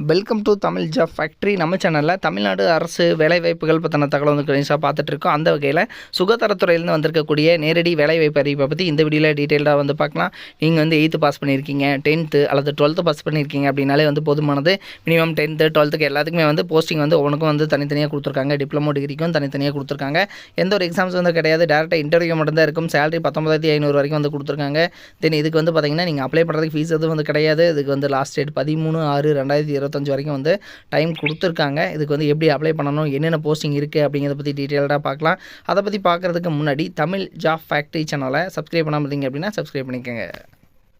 Welcome to Tamil job factory. நம்ம சேனலில் தமிழ்நாடு அரசு வேலைவாய்ப்புகள் பற்றின தகவல் வந்து கணிசாக பார்த்துட்ருக்கோம். அந்த வகையில் சுகாதாரத்துறையிலேருந்து வந்திருக்கக்கூடிய நேரடி வேலைவாய்ப்பு அறிவிப்பை பற்றி இந்த வீடியோவில் டீட்டெயிலாக வந்து பார்க்கலாம். நீங்கள் வந்து 8th பாஸ் பண்ணியிருக்கீங்க, 10th அல்லது 12th பாஸ் பண்ணியிருக்கீங்க அப்படின்னாலே வந்து போதுமானது. மினிமம் 10th 12th எல்லாத்துக்குமே வந்து போஸ்டிங் வந்து ஒவ்வொன்றுக்கும் வந்து தனித்தனியாக கொடுத்துருக்காங்க. டிப்ளமோ டிகிரிக்கும் தனித்தனியாக கொடுத்துருக்காங்க. எந்த ஒரு எக்ஸாம்ஸ் வந்து கிடையாது, டேரெக்டாக இன்டர்வியூ மட்டும்தான் இருக்கும். சேலரி 19,500 வரைக்கும் வந்து கொடுத்துருக்காங்க. தென் இதுக்கு வந்து பார்த்தீங்கன்னா நீங்கள் அப்ளை பண்ணுறதுக்கு ஃபீஸ் எதுவும் வந்து கிடையாது. இதுக்கு வந்து லாஸ்ட் டேட் 13/6/2025 வரைக்கும் வந்து டைம் கொடுத்துருக்காங்க. இதுக்கு வந்து எப்படி அப்ளை பண்ணணும், என்னென்ன போஸ்டிங் இருக்குது அப்படிங்கிறத பற்றி டீட்டெயில்டாக பார்க்கலாம். அதை பற்றி பார்க்குறதுக்கு முன்னாடி தமிழ் ஜாப் ஃபேக்ட்ரி சேனலை சப்ஸ்கிரைப் பண்ணாமல் இருந்தீங்க அப்படின்னா சப்ஸ்கிரைப் பண்ணிக்கோங்க.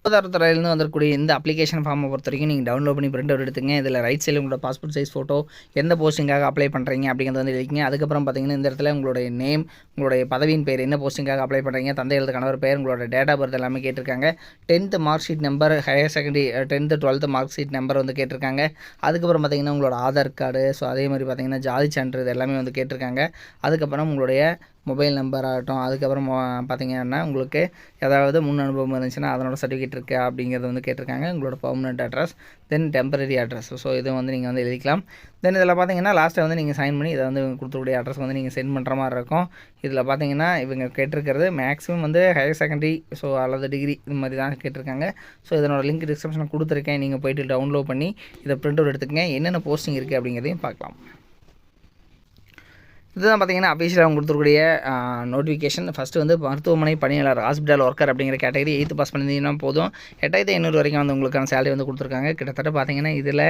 சுகாதாரத்துறையிலேருந்து வந்திருக்கக்கூடிய இந்த அப்ளிகேஷன் ஃபார்மை பொறுத்த வரைக்கும் நீங்கள் டவுன்லோட் பண்ணி பிரிண்ட் அவுட் எடுத்துங்க. இதில் ரைட் சைடில் உங்களோட பாஸ்போர்ட் சைஸ் ஃபோட்டோ, எந்த போஸ்டிங்காக அப்ளை பண்ணுறீங்க அப்படிங்கிறத வந்து எழுதிங்க. அதுக்கப்புறம் பார்த்தீங்கன்னா இந்த இடத்துல உங்களுடைய நேம், உங்களுடைய பதவியின் பேர், என்ன போஸ்டிங்காக அப்ளை பண்ணுறீங்க, தந்தை எழுத கணவர் பேர், உங்களோட டேட் ஆஃப் பர்த் எல்லாமே கேட்டிருக்காங்க. 10th mark sheet number, higher secondary 10th 12th mark sheet number வந்து கேட்டிருக்காங்க. அதுக்கப்புறம் பார்த்தீங்கன்னா உங்களோட ஆதார் கார்டு, ஸோ அதே மாதிரி பார்த்தீங்கன்னா ஜாதி சான்று இது எல்லாமே வந்து கேட்டிருக்காங்க. அதுக்கப்புறம் உங்களுடைய மொபைல் நம்பர் ஆகட்டும், அதுக்கப்புறம் பார்த்தீங்கன்னா உங்களுக்கு ஏதாவது முன் அனுபவம் இருந்துச்சுன்னா அதனோட சர்டிஃபிகேட் இருக்குது அப்படிங்கிறது வந்து கேட்டிருக்காங்க. உங்களோட பர்மனெண்ட் அட்ரஸ், தென் டெம்பரரி அட்ரஸ், ஸோ இதை வந்து நீங்கள் வந்து எழுதிக்கலாம். தென் இதில் பார்த்தீங்கன்னா லாஸ்ட்டை வந்து நீங்கள் சைன் பண்ணி இதை வந்து கொடுத்துக்கூடிய அட்ரஸ் வந்து நீங்கள் சென்ட் பண்ணுற மாதிரி இருக்கும். இதில் பார்த்தீங்கன்னா இவங்க கேட்டிருக்கிறது மேக்ஸிமம் வந்து ஹையர் செகண்டரி ஸோ அல்லது டிகிரி இது மாதிரி தான் கேட்டிருக்காங்க. ஸோ இதனோட லிங்க் டிஸ்கிரிப்ஷனில் கொடுத்துருக்கேன். நீங்கள் போய்ட்டு டவுன்லோட் பண்ணி இதை பிரிண்ட் அவுட் எடுத்துக்கங்க. என்னென்ன போஸ்டிங் இருக்குது அப்படிங்கிறதையும் பார்க்கலாம். இதுதான் பார்த்தீங்கன்னா அஃபீஷியலாக அவங்க கொடுத்துருக்கூடிய நோட்டிஃபிகேஷன். ஃபஸ்ட்டு வந்து மருத்துவமனை பணியாளர், ஹாஸ்பிட்டல் ஒர்க்கர் அப்படிங்கிற கேட்டகரி 8th பாஸ் பண்ணியிருந்தீங்கன்னா போதும். 8,500 வரைக்கும் வந்து உங்களுக்கான சேலரி வந்து கொடுத்துருக்காங்க. கிட்டத்தட்ட பார்த்தீங்கன்னா இதில்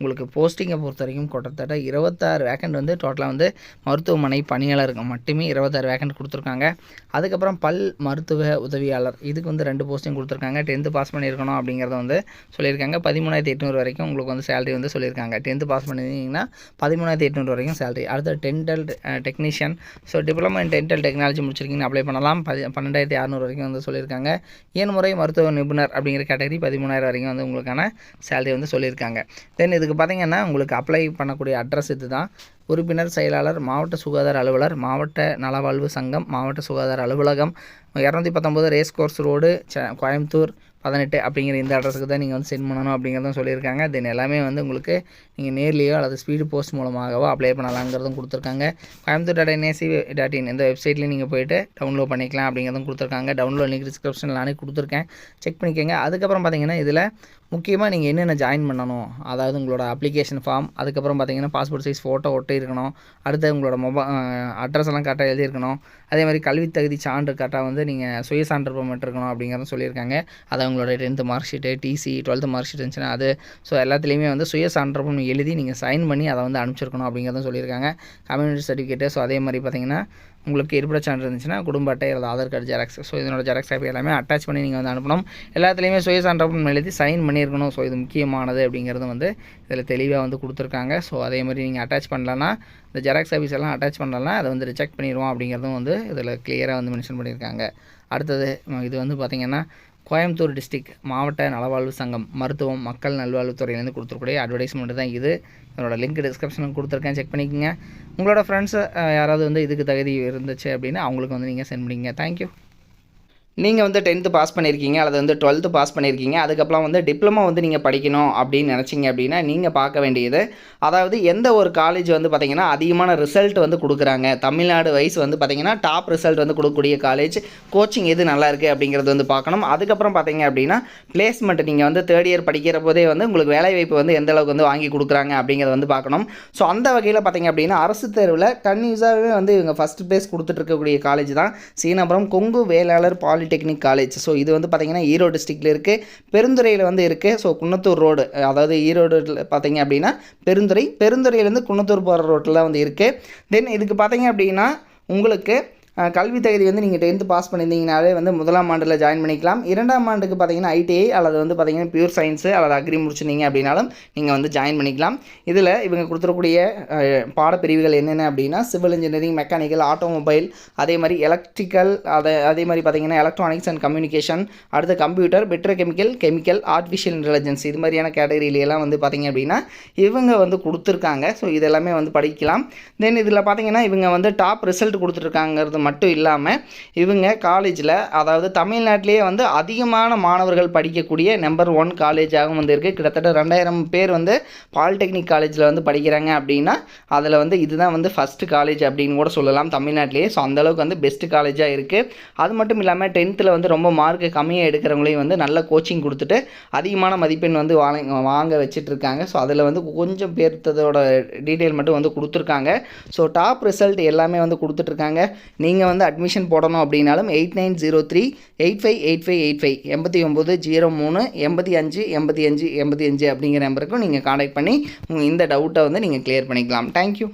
உங்களுக்கு போஸ்டிங்கை பொறுத்த வரைக்கும் கிட்டத்தட்ட 26 வேக்கண்ட் வந்து டோட்டலாக வந்து மருத்துவமனை பணியாளருக்கு மட்டுமே 26 வேக்கண்ட் கொடுத்துருக்காங்க. அதுக்கப்புறம் பல் மருத்துவ உதவியாளர், இதுக்கு வந்து 2 போஸ்டிங் கொடுத்துருக்காங்க. 10th பாஸ் பண்ணியிருக்கணும் அப்படிங்கிறத வந்து சொல்லியிருக்காங்க. 13,800 வரைக்கும் உங்களுக்கு வந்து சேலரி வந்து சொல்லியிருக்காங்க. 10th பாஸ் பண்ணியிருந்தீங்கன்னா 13,800 வரைக்கும் சேலரி. அடுத்த dental technician, so diploma in dental technology முடிச்சிருக்கீங்கன்னு அப்ளை பண்ணலாம். 12,600 வரைக்கும் வந்து சொல்லியிருக்காங்க. ஏன்முறை மருத்துவ நிபுணர் அப்படிங்கிற கேட்டகரி 13,000 வரைக்கும் வந்து உங்களுக்கான சேலரி வந்து சொல்லியிருக்காங்க. தென் இதுக்கு பார்த்தீங்கன்னா உங்களுக்கு அப்ளை பண்ணக்கூடிய அட்ரஸ் இது தான். உறுப்பினர் செயலாளர், மாவட்ட சுகாதார அலுவலர், மாவட்ட நலவாழ்வு சங்கம், மாவட்ட சுகாதார அலுவலகம், 219 ரேஸ் கோர்ஸ் ரோடு, கோயம்புத்தூர் 18 அப்படிங்கிற இந்த அட்ரஸுக்கு தான் நீங்கள் வந்து சென்ட் பண்ணணும் அப்படிங்கிறதும் சொல்லியிருக்காங்க. தென் எல்லாமே வந்து உங்களுக்கு நீங்கள் நேர்லேயோ அல்லது ஸ்பீடு போஸ்ட் மூலமாகவோ அப்ளை பண்ணலாங்கிறதும் கொடுத்துருக்காங்க. coimbatore.nic.in இந்த வெப்சைட்லேயும் நீங்கள் போய்ட்டு டவுன்லோட் பண்ணிக்கலாம் அப்படிங்கிறதும் கொடுத்துருக்காங்க. டவுன்லோட் லிங்க் டிஸ்கிரிப்ஷனில் நானே கொடுத்துருக்கேன், செக் பண்ணிக்கோங்க. அதுக்கப்புறம் பார்த்தீங்கன்னா இதில் முக்கியமாக நீங்கள் என்னென்ன ஜாயின் பண்ணணும், அதாவது உங்களோட அப்ளிகேஷன் ஃபார்ம், அதுக்கப்புறம் பார்த்தீங்கன்னா பாஸ்போர்ட் சைஸ் ஃபோட்டோ ஒட்டி இருக்கணும். அடுத்து உங்களோட அட்ரஸ் எல்லாம் கரெக்டாக எழுதியிருக்கணும். அதே மாதிரி கல்வி தகுதி சான்று கரெக்டாக வந்து நீங்கள் சுய சான்று இருக்கணும் அப்படிங்கிறத சொல்லியிருக்காங்க. அதை உங்களோட 10th mark sheet, TC, 12th mark sheet இருந்துச்சுன்னா அது, ஸோ எல்லாத்துலேயுமே வந்து சுய சான்று எழுதி நீங்கள் சைன் பண்ணி அதை வந்து அனுப்பிச்சிருக்கணும் அப்படிங்கிறதும் சொல்லியிருக்காங்க. கம்யூனிட்டி சர்டிஃபிகேட்டு, ஸோ அதே மாதிரி பார்த்தீங்கன்னா உங்களுக்கு இருப்பிட சான்று இருந்துச்சுன்னா குடும்ப அட்டை அல்லது ஆதார் கார்டு ஜெராக்ஸ், ஸோ இதனோட ஜெராக்ஸ் காப்பி எல்லாமே அட்டாச் பண்ணி நீங்கள் வந்து அனுப்பணும். எல்லாத்துலேயுமே சுய சான்று எழுதி சைன் பண்ணியிருக்கணும். ஸோ இது முக்கியமானது அப்படிங்கிறது வந்து இதில் தெளிவாக வந்து கொடுத்துருக்காங்க. ஸோ அதே மாதிரி நீங்கள் அட்டாச் பண்ணலன்னா, இந்த ஜெராக்ஸ் ஆஃபீஸ் எல்லாம் அட்டாச் பண்ணலன்னா அதை வந்து ரிஜெக்ட் பண்ணிடுவோம் அப்படிங்கிறதும் வந்து இதில் கிளியராக வந்து மென்ஷன் பண்ணியிருக்காங்க. அடுத்தது இது வந்து பார்த்திங்கன்னா கோயம்புத்தூர் டிஸ்ட்ரிக்ட் மாவட்ட நலவாழ்வு சங்கம் மருத்துவம் மக்கள் நல்வாழ்வுத்துறையிலேருந்து கொடுத்துருக்கூடிய அட்வர்டைஸ்மெண்ட் தான் இது. இதனோட லிங்க் டிஸ்கிரிப்ஷனில் கொடுத்துருக்கேன், செக் பண்ணிக்கோங்க. உங்களோட ஃப்ரெண்ட்ஸ் யாராவது வந்து இதுக்கு தகுதி இருந்துச்சு அப்படின்னா அவங்களுக்கு வந்து நீங்கள் சென்ட் பண்ணிங்க. தேங்க்யூ. நீங்கள் வந்து 10th பாஸ் பண்ணியிருக்கீங்க அல்லது வந்து 12th பாஸ் பண்ணியிருக்கீங்க, அதுக்கப்புறம் வந்து டிப்ளமோ வந்து நீங்கள் படிக்கணும் அப்படின்னு நினச்சிங்க அப்படின்னா நீங்கள் பார்க்க வேண்டியது, அதாவது எந்த ஒரு காலேஜ் வந்து பார்த்திங்கன்னா அதிகமான ரிசல்ட் வந்து கொடுக்குறாங்க, தமிழ்நாடு வைஸ் வந்து பார்த்திங்கன்னா டாப் ரிசல்ட் வந்து கொடுக்கக்கூடிய காலேஜ், கோச்சிங் எது நல்லா இருக்குது அப்படிங்கிறது வந்து பார்க்கணும். அதுக்கப்புறம் பார்த்திங்க அப்படின்னா பிளேஸ்மெண்ட், நீங்கள் வந்து 3rd இயர் படிக்கிற போதே வந்து உங்களுக்கு வேலைவாய்ப்பு வந்து எந்த அளவுக்கு வந்து வாங்கி கொடுக்குறாங்க அப்படிங்கிறத வந்து பார்க்கணும். ஸோ அந்த வகையில் பார்த்திங்க அப்படின்னா அரசு தேர்வில் கன்யூஸாகவே வந்து இவங்க ஃபஸ்ட் ப்ளேஸ் கொடுத்துட்ருக்கக்கூடிய காலேஜ் தான் Seenapuram Kongu Vellalar technique college. So இது வந்து பார்த்திங்கன்னா ஈரோடு டிஸ்ட்ரிக்டில் இருக்குது, பெருந்துறையில் வந்து இருக்குது. ஸோ குன்னத்தூர் ரோடு, அதாவது ஈரோடு பார்த்திங்க அப்படின்னா பெருந்துறையிலேருந்து குன்னத்தூர் போகிற ரோட்டில் வந்து இருக்குது. தென் இதுக்கு பார்த்திங்க அப்படின்னா உங்களுக்கு கல்வி தகுதி வந்து நீங்கள் 10th பாஸ் பண்ணியிருந்தீங்கனாலே வந்து 1ஆம் ஆண்டில் ஜாயின் பண்ணிக்கலாம். 2ஆம் ஆண்டுக்கு பார்த்தீங்கன்னா ஐடிஐ அல்லது வந்து பார்த்திங்கன்னா பியூர் சயின்ஸு அல்லது அக்ரி முடிச்சிருந்தீங்க அப்படின்னாலும் நீங்கள் வந்து ஜாயின் பண்ணிக்கலாம். இதில் இவங்க கொடுத்துருக்கூடிய பாடப்பிரிவுகள் என்னென்ன அப்படின்னா சிவில் இன்ஜினியரிங், மெக்கானிக்கல், ஆட்டோமொபைல், அதே மாதிரி எலக்ட்ரிக்கல், அதே மாதிரி பார்த்திங்கன்னா எலக்ட்ரானிக்ஸ் அண்ட் கம்யூனிகேஷன், அடுத்து கம்ப்யூட்டர், கெமிக்கல், ஆர்டிஃபிஷியல் இன்டெலிஜென்ஸ், இது மாதிரியான கேட்டகரியிலெல்லாம் வந்து பார்த்திங்க அப்படின்னா இவங்க வந்து கொடுத்துருக்காங்க. ஸோ இதெல்லாமே வந்து படிக்கலாம். தென் இதில் பார்த்திங்கன்னா இவங்க வந்து டாப் ரிசல்ட் கொடுத்துருக்காங்கிறது மட்டும் இல்லாமல் இவங்க காலேஜில் அதாவது தமிழ்நாட்டிலேயே வந்து அதிகமான மாணவர்கள் படிக்கக்கூடிய நம்பர் 1 காலேஜாகவும் வந்து இருக்குது. கிட்டத்தட்ட 2000 பேர் வந்து பாலிடெக்னிக் காலேஜில் வந்து படிக்கிறாங்க அப்படின்னா அதில் வந்து இதுதான் வந்து ஃபஸ்ட்டு காலேஜ் அப்படின்னு கூட சொல்லலாம் தமிழ்நாட்டிலேயே. ஸோ அந்தளவுக்கு வந்து பெஸ்ட்டு காலேஜாக இருக்குது. அது மட்டும் இல்லாமல் 10th வந்து ரொம்ப மார்க்கு கம்மியாக எடுக்கிறவங்களையும் வந்து நல்ல கோச்சிங் கொடுத்துட்டு அதிகமான மதிப்பெண் வந்து வாங்க வச்சிட்ருக்காங்க. ஸோ அதில் வந்து கொஞ்சம் பேர்த்ததோட டீட்டெயில் மட்டும் வந்து கொடுத்துருக்காங்க. ஸோ டாப் ரிசல்ட் எல்லாமே வந்து கொடுத்துட்ருக்காங்க. நீங்கள் வந்து அட்மிஷன் போடணும் அப்படின்னாலும் 8903858585 8903858585 அப்படிங்கிற நம்பருக்கும் நீங்கள் கான்டாக்ட் பண்ணி இந்த டவுட்டை வந்து நீங்கள் கிளியர் பண்ணிக்கலாம். தேங்க்யூ.